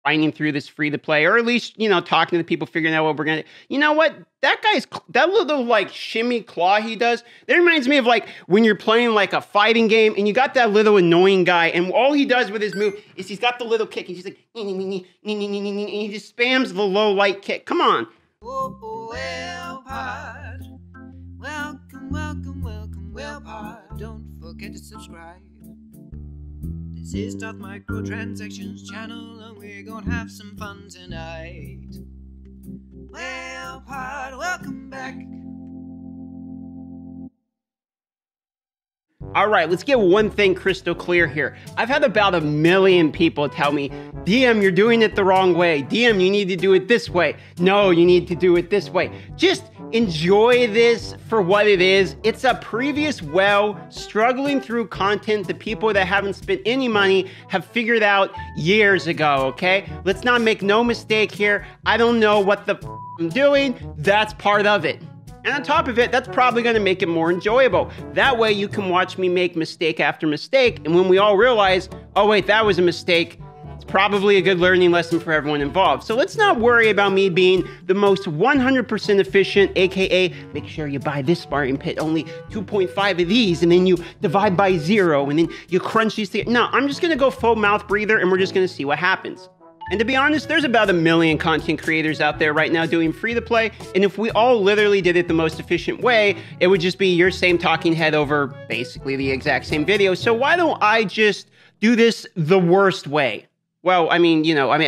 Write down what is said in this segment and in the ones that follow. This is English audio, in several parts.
grinding through this free to play, or at least, you know, talking to the people, figuring out what we're going to, you know what? That little like shimmy claw he does, that reminds me of like when you're playing like a fighting game and you got that little annoying guy and all he does with his move is he's got the little kick and he's like, and he just spams the low light kick. Come on. Well, pod. Welcome, well, pod. Don't forget to subscribe. This is Darth Microtransactions channel, and we're gonna have some fun tonight. Well, pod, welcome back. All right, let's get one thing crystal clear here. I've had about 1 million people tell me, DM, you're doing it the wrong way. DM, you need to do it this way. No, you need to do it this way. Just enjoy this for what it is. It's a previous struggling through content the people that haven't spent any money have figured out years ago, okay? Let's not make no mistake here. I don't know what the I'm doing. That's part of it. And on top of it, that's probably going to make it more enjoyable. That way you can watch me make mistake after mistake. And when we all realize, oh wait, that was a mistake, it's probably a good learning lesson for everyone involved. So let's not worry about me being the most 100% efficient, AKA make sure you buy this sparring pit, only 2.5 of these, and then you divide by 0, and then you crunch these together. No, I'm just going to go full mouth breather, and we're just going to see what happens. And to be honest, there's about 1 million content creators out there right now doing free to play. And if we all literally did it the most efficient way, it would just be your same talking head over basically the exact same video. So why don't I just do this the worst way? Well, I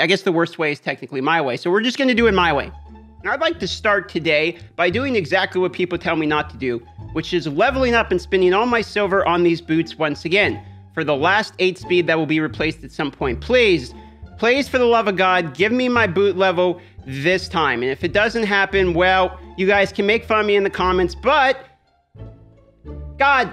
guess the worst way is technically my way. So we're just going to do it my way. And I'd like to start today by doing exactly what people tell me not to do, which is leveling up and spending all my silver on these boots once again. For the last 8 speed that will be replaced at some point, please, for the love of God, give me my boot level this time. And if it doesn't happen, well, you guys can make fun of me in the comments, but God,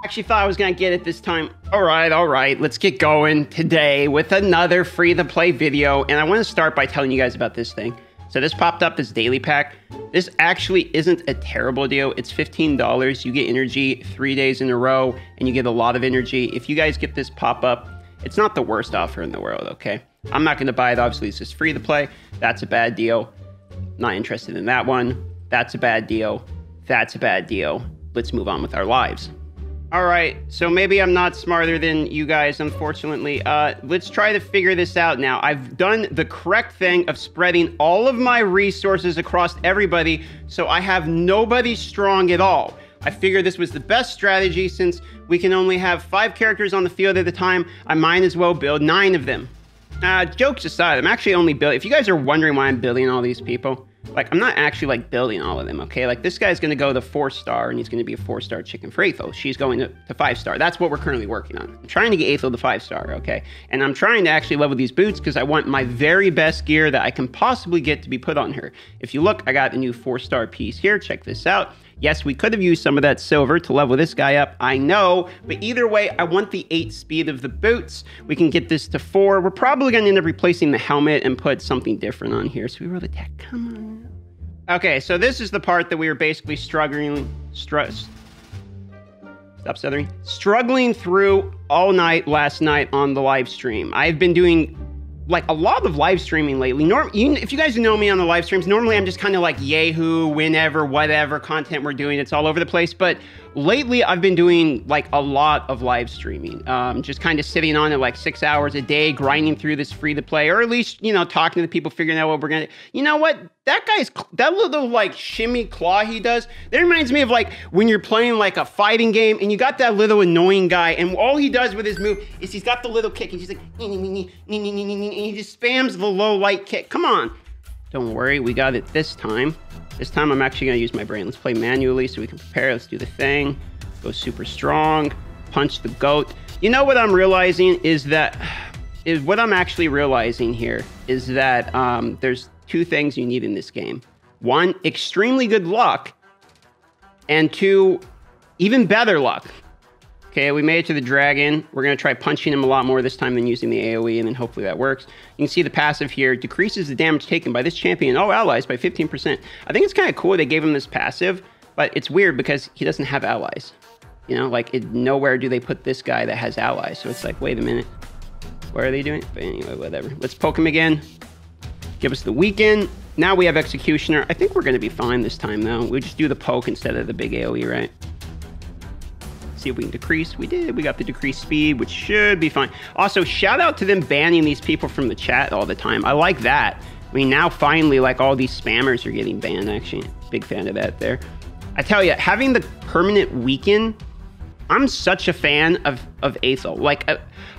actually thought I was gonna get it this time. All right, let's get going today with another free to play video. And I wanna start by telling you guys about this thing. So this popped up, this daily pack. This actually isn't a terrible deal. It's $15. You get energy 3 days in a row and you get a lot of energy. If you guys get this pop up, it's not the worst offer in the world, okay? I'm not going to buy it. Obviously, it's just free to play. That's a bad deal. Not interested in that one. That's a bad deal. That's a bad deal. Let's move on with our lives. All right, so maybe I'm not smarter than you guys, unfortunately. Let's try to figure this out now. I've done the correct thing of spreading all of my resources across everybody, so I have nobody strong at all. I figured this was the best strategy since we can only have 5 characters on the field at a time. I might as well build 9 of them. Jokes aside, I'm actually only building, if you guys are wondering why I'm building all these people, like, I'm not actually, like, building all of them, okay? Like, this guy's gonna go to 4-star, and he's gonna be a 4-star chicken for Aethel. She's going to 5-star. That's what we're currently working on. I'm trying to get Aethel to 5-star, okay? And I'm trying to actually level these boots because I want my very best gear that I can possibly get to be put on her. If you look, I got a new 4-star piece here. Check this out. Yes, we could have used some of that silver to level this guy up, I know, but either way, I want the 8 speed of the boots. We can get this to 4. We're probably going to end up replacing the helmet and put something different on here. So we roll attack, come on. Okay, so this is the part that we were basically struggling through all night last night on the live stream. I've been doing like a lot of live streaming lately. If you guys know me on the live streams, normally I'm just kind of like Yahoo, whenever, whatever content we're doing, it's all over the place. But lately I've been doing like a lot of live streaming, just kind of sitting on it like 6 hours a day, grinding through this free to play, or at least, you know, talking to the people, figuring out what we're gonna, you know what? That little like shimmy claw he does, that reminds me of like when you're playing like a fighting game and you got that little annoying guy and all he does with his move is he's got the little kick and he's like, and he just spams the low light kick. Come on. Don't worry, we got it this time. This time I'm actually gonna use my brain. Let's play manually so we can prepare. Let's do the thing. Go super strong. Punch the goat. You know what I'm realizing is that, what I'm actually realizing here is that there's 2 things you need in this game. 1, extremely good luck, and 2, even better luck. Okay, we made it to the dragon. We're gonna try punching him a lot more this time than using the AoE, and then hopefully that works. You can see the passive here decreases the damage taken by this champion and all allies by 15%. I think it's kind of cool they gave him this passive, but it's weird because he doesn't have allies. You know, like nowhere do they put this guy that has allies. So it's like, wait a minute. What are they doing? But anyway, whatever. Let's poke him again. Give us the weaken. Now we have Executioner. I think we're going to be fine this time, though. We'll just do the poke instead of the big AoE, right? See if we can decrease. We did. We got the decreased speed, which should be fine. Also, shout out to them banning these people from the chat all the time. I like that. I mean, now finally, like, all these spammers are getting banned, actually. Big fan of that there. I tell you, having the permanent weaken, I'm such a fan of Aethel. Like,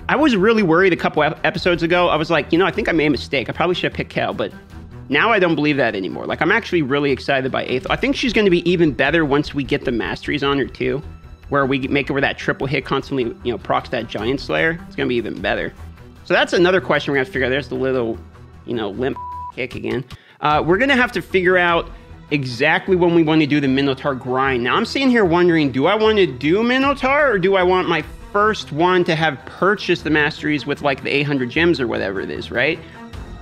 I was really worried a couple episodes ago. I was like, you know, I think I made a mistake. I probably should have picked Kel, but now I don't believe that anymore. Like, I'm actually really excited by Aethel. I think she's going to be even better once we get the masteries on her, too, where we make it where that triple hit constantly, you know, procs that Giant Slayer. It's going to be even better. So that's another question we're going to have to figure out. There's the little, you know, limp kick again. We're going to have to figure out exactly when we want to do the Minotaur grind. Now, I'm sitting here wondering, do I want to do Minotaur, or do I want my first one to have purchased the masteries with, like, the 800 gems or whatever it is, right?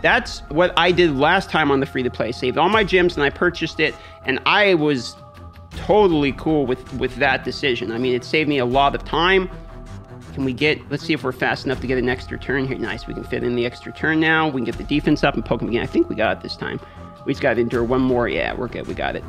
That's what I did last time on the free-to-play. Saved all my gems, and I purchased it, and I was totally cool with that decision. I mean, it saved me a lot of time. Can we get, let's see if we're fast enough to get an extra turn here. Nice, we can fit in the extra turn now. We can get the defense up and poke him again. I think we got it this time. We just got to endure one more. Yeah, we're good. We got it.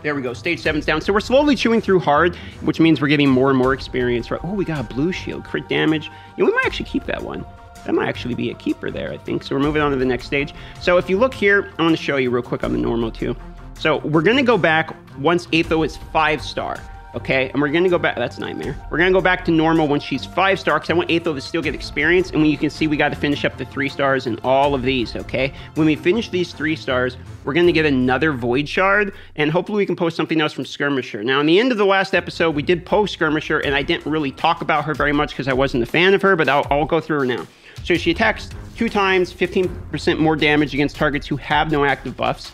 There we go. Stage 7's down. So we're slowly chewing through hard, which means we're getting more and more experience. Right? Oh, we got a blue shield. Crit damage. Yeah, we might actually keep that one. That might actually be a keeper there, I think. So we're moving on to the next stage. So if you look here, I want to show you real quick on the normal too. So we're going to go back once Aethel is 5-star. Okay, and we're going to go back. That's Nightmare. We're going to go back to normal when she's 5-star, because I want Aethel to still get experience. And when you can see, we got to finish up the 3 stars in all of these, okay? When we finish these 3 stars, we're going to get another Void Shard, and hopefully we can post something else from Skirmisher. Now, in the end of the last episode, we did post Skirmisher, and I didn't really talk about her very much because I wasn't a fan of her, but I'll go through her now. So she attacks 2 times, 15% more damage against targets who have no active buffs.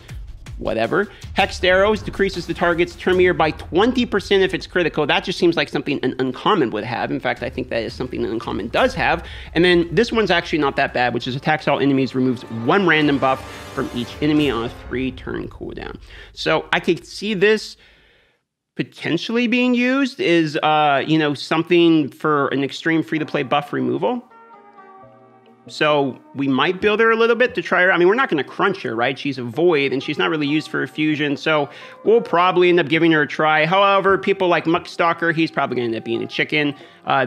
Whatever. Hexed arrows decreases the target's turn meter by 20% if it's critical. That just seems like something an uncommon would have. In fact, I think that is something an uncommon does have. And then this one's actually not that bad, which is attacks all enemies, removes 1 random buff from each enemy on a 3-turn cooldown. So I could see this potentially being used is, you know, something for an extreme free-to-play buff removal. So we might build her a little bit to try her. I mean, we're not going to crunch her, right? She's a void, and she's not really used for a fusion, so we'll probably end up giving her a try. However, people like Muckstalker, he's probably going to end up being a chicken.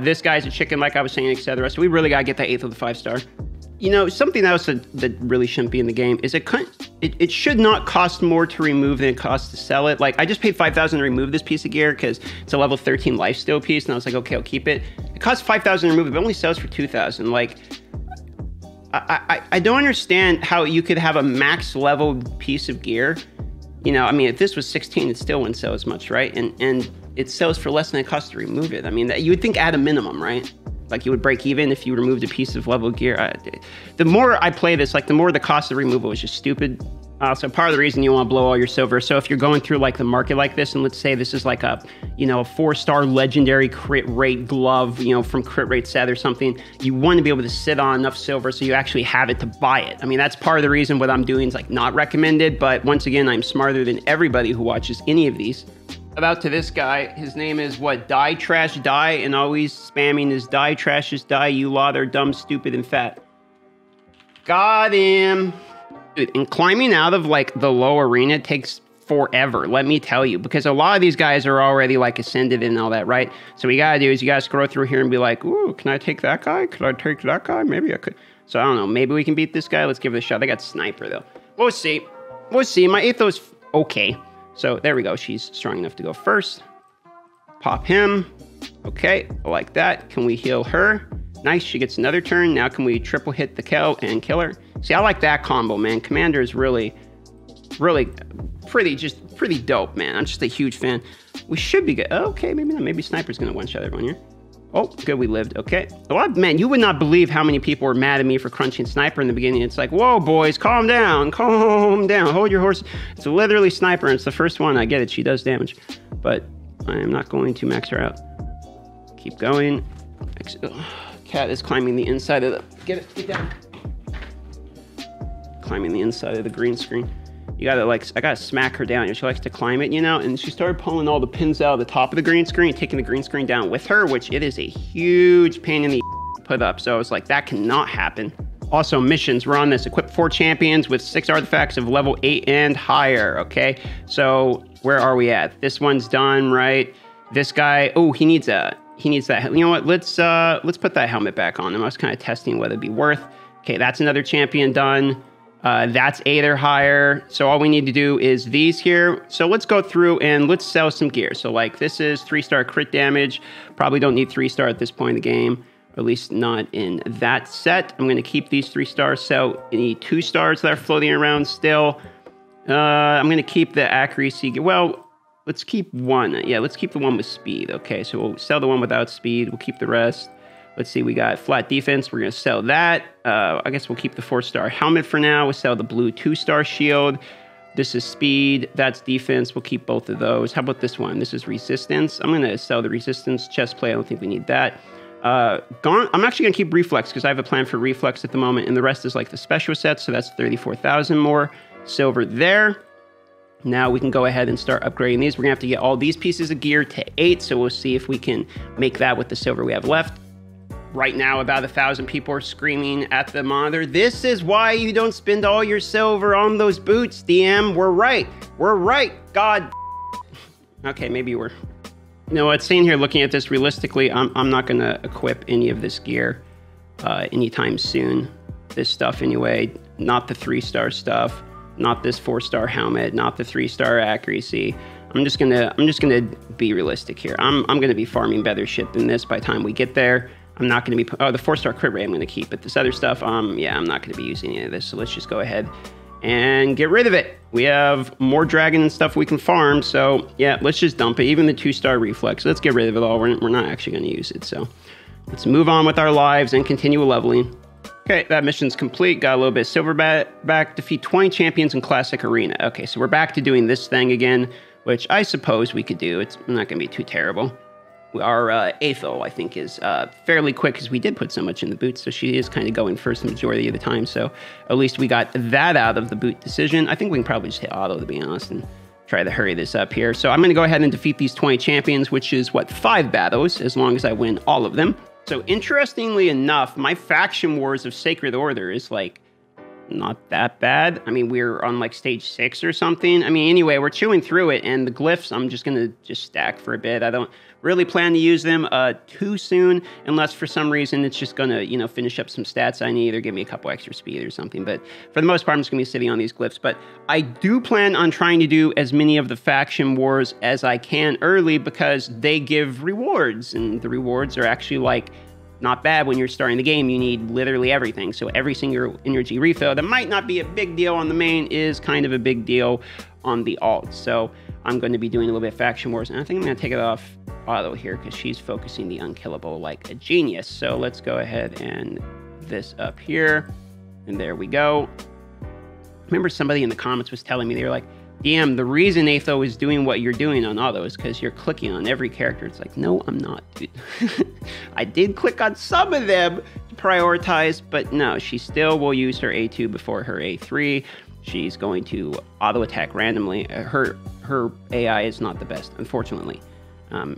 This guy's a chicken, like I was saying, etc. So we really got to get that Aethel to 5-star. You know, something else that really shouldn't be in the game is it should not cost more to remove than it costs to sell it. Like, I just paid $5,000 to remove this piece of gear because it's a level 13 lifesteal piece, and I was like, okay, I'll keep it. It costs $5,000 to remove it, but it only sells for $2,000. Like, I don't understand how you could have a max level piece of gear. You know, I mean, if this was 16, it still wouldn't sell as much, right? And it sells for less than it costs to remove it. I mean, you would think at a minimum, right? Like, you would break even if you removed a piece of level gear. The more I play this, like, the more the cost of removal is just stupid. So part of the reason you want to blow all your silver. So if you're going through like the market like this, and let's say this is like a, you know, a 4-star legendary crit rate glove, you know, from Crit Rate Set or something, you want to be able to sit on enough silver so you actually have it to buy it. I mean, that's part of the reason what I'm doing is like not recommended, but once again, I'm smarter than everybody who watches any of these. About to this guy, his name is what? Die Trash Die, and always spamming his Die Trashes Die, you lot are dumb, stupid, and fat. Got him. Dude, and climbing out of like the low arena takes forever, let me tell you, because a lot of these guys are already like ascended and all that, right? So what you gotta do is you gotta scroll through here and be like, ooh, can I take that guy? Could I take that guy? Maybe I could. So I don't know, maybe we can beat this guy. Let's give it a shot. They got Sniper though. We'll see. We'll see. My Aethel's okay. So there we go. She's strong enough to go first. Pop him. Okay, I like that. Can we heal her? Nice, she gets another turn. Now can we triple hit the Kel and kill her? See, I like that combo, man. Commander is really pretty dope, man. I'm just a huge fan. We should be good. Okay, maybe not. Maybe Sniper's gonna one-shot everyone here. Oh, good, we lived. Okay. Well, man, you would not believe how many people were mad at me for crunching Sniper in the beginning. It's like, whoa, boys, calm down, hold your horse. It's literally Sniper, and it's the first one. I get it, she does damage, but I am not going to max her out. Keep going. Cat is climbing the inside of the, get down. Climbing the inside of the green screen. You gotta like, I gotta smack her down. She likes to climb it, you know, and she started pulling all the pins out of the top of the green screen, taking the green screen down with her, which it is a huge pain in the put up. So I was like, that cannot happen. Also, missions, we're on this. Equip 4 champions with 6 artifacts of level 8 and higher, okay? So where are we at? This one's done, right? This guy, oh, he needs that. You know what? Let's put that helmet back on him. I was kind of testing whether it'd be worth. Okay, that's another champion done. That's 8 or higher. So all we need to do is these here. So let's go through and let's sell some gear. So like this is 3-star crit damage. Probably don't need 3-star at this point in the game. Or at least not in that set. I'm going to keep these 3 stars. So any 2 stars that are floating around still. I'm going to keep the accuracy. Well, let's keep one. Yeah, let's keep the one with speed. Okay, so we'll sell the one without speed. We'll keep the rest. Let's see, we got flat defense. We're going to sell that. I guess we'll keep the 4-star helmet for now. We'll sell the blue 2-star shield. This is speed. That's defense. We'll keep both of those. How about this one? This is resistance. I'm going to sell the resistance chest plate. I don't think we need that. I'm actually going to keep reflex because I have a plan for reflex at the moment. And the rest is like the special set. So that's 34,000 more silver there. Now we can go ahead and start upgrading these. We're going to have to get all these pieces of gear to 8. So we'll see if we can make that with the silver we have left. Right now, about 1,000 people are screaming at the monitor. This is why you don't spend all your silver on those boots, DM. We're right. We're right. God. Okay, maybe we're... You know what, sitting here looking at this realistically, I'm not going to equip any of this gear anytime soon. This stuff anyway. Not the 3-star stuff. Not this 4-star helmet. Not the 3-star accuracy. I'm just gonna be realistic here. I'm gonna be farming better shit than this by the time we get there. I'm not gonna be the 4-star crit rate I'm gonna keep, but this other stuff, yeah, I'm not gonna be using any of this. So let's just go ahead and get rid of it. We have more dragon and stuff we can farm, so yeah, let's just dump it. Even the 2-star reflex, let's get rid of it all. We're not actually gonna use it, so let's move on with our lives and continue leveling. Okay, that mission's complete. Got a little bit of silver back. Defeat 20 champions in Classic Arena. Okay, so we're back to doing this thing again, which I suppose we could do. It's not going to be too terrible. Our Aethel, I think, is fairly quick because we did put so much in the boot, so she is kind of going first the majority of the time. So at least we got that out of the boot decision. I think we can probably just hit auto, to be honest, and try to hurry this up here. So I'm going to go ahead and defeat these 20 champions, which is, what, 5 battles, as long as I win all of them. So interestingly enough, my faction wars of Sacred Order is like not that bad. I mean, we're on like stage 6 or something. I mean, anyway, we're chewing through it, and the glyphs, I'm just going to just stack for a bit. I don't really plan to use them too soon, unless for some reason it's just going to, you know, finish up some stats I need or give me a couple extra speed or something. But for the most part, I'm just going to be sitting on these glyphs. But I do plan on trying to do as many of the faction wars as I can early because they give rewards, and the rewards are actually like not bad when you're starting the game. You need literally everything. So every single energy refill that might not be a big deal on the main is kind of a big deal on the alt. So I'm going to be doing a little bit of faction wars, and I think I'm going to take it off auto here because she's focusing the unkillable like a genius. So let's go ahead and this up here, and there we go. I remember somebody in the comments was telling me, they were like, DM, the reason Aethel is doing what you're doing on auto is because you're clicking on every character. It's like, no, I'm not, dude. I did click on some of them to prioritize, but no, she still will use her A2 before her A3. She's going to auto attack randomly. Her AI is not the best, unfortunately,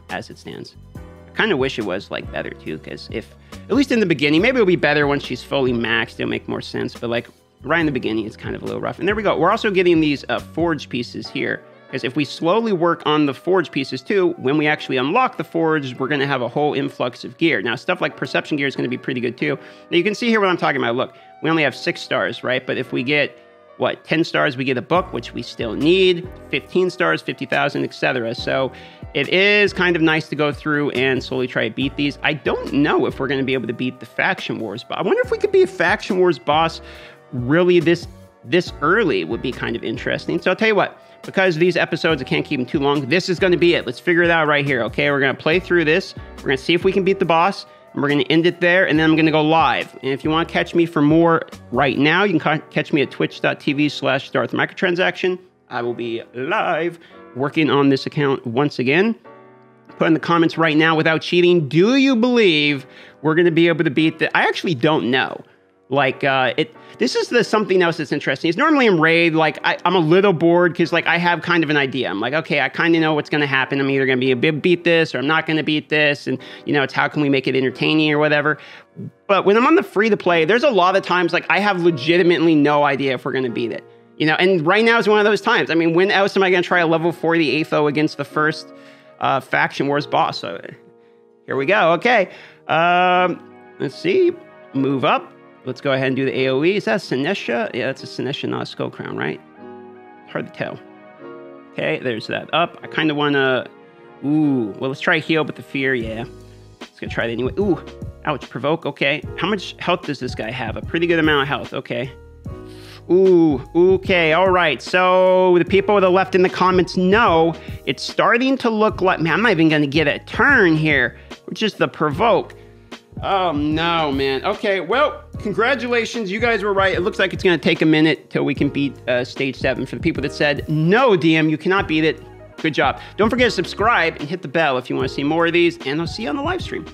as it stands. I kind of wish it was like better too, because if, at least in the beginning, maybe it'll be better once she's fully maxed, it'll make more sense, but like, right in the beginning, it's kind of a little rough. And there we go. We're also getting these forge pieces here, because if we slowly work on the forge pieces too, when we actually unlock the forge, we're going to have a whole influx of gear. Now, stuff like perception gear is going to be pretty good too. Now, you can see here what I'm talking about. Look, we only have 6 stars, right? But if we get, what, 10 stars, we get a book, which we still need. 15 stars, 50,000, etc. So it is kind of nice to go through and slowly try to beat these. I don't know if we're going to be able to beat the faction wars, but I wonder if we could be a faction wars boss really this early would be kind of interesting. So I'll tell you what, because these episodes, I can't keep them too long, this is going to be it. Let's figure it out right here, okay? We're going to play through this. We're going to see if we can beat the boss, and we're going to end it there, and then I'm going to go live. And if you want to catch me for more right now, you can catch me at twitch.tv/Darth Microtransaction. I will be live working on this account once again. Put in the comments right now, without cheating, do you believe we're going to be able to beat the... I actually don't know. Like, this is something else that's interesting. Is normally in Raid, like, I'm a little bored because, like, I have kind of an idea. I'm like, okay, I kind of know what's going to happen. I'm either going to beat this or I'm not going to beat this. And, you know, it's how can we make it entertaining or whatever. But when I'm on the free-to-play, there's a lot of times, like, I have legitimately no idea if we're going to beat it. You know, and right now is one of those times. I mean, when else am I going to try a level 40 ATHO against the first Faction Wars boss? So here we go. Okay. Let's see. Move up. Let's go ahead and do the AoE. Is that Sinesha? Yeah, that's a Sinesha, not a Skull Crown, right? Hard to tell. Okay, there's that up. I kind of want to... Ooh, well, let's try heal with the fear, yeah. Let's go try it anyway. Ooh, ouch, provoke, okay. How much health does this guy have? A pretty good amount of health, okay. Ooh, okay, all right. So the people that left in the comments know it's starting to look like... Man, I'm not even going to get a turn here, which is the provoke. Oh, no, man. Okay, well, congratulations. You guys were right. It looks like it's going to take a minute till we can beat Stage 7. For the people that said, no, DM, you cannot beat it. Good job. Don't forget to subscribe and hit the bell if you want to see more of these, and I'll see you on the live stream.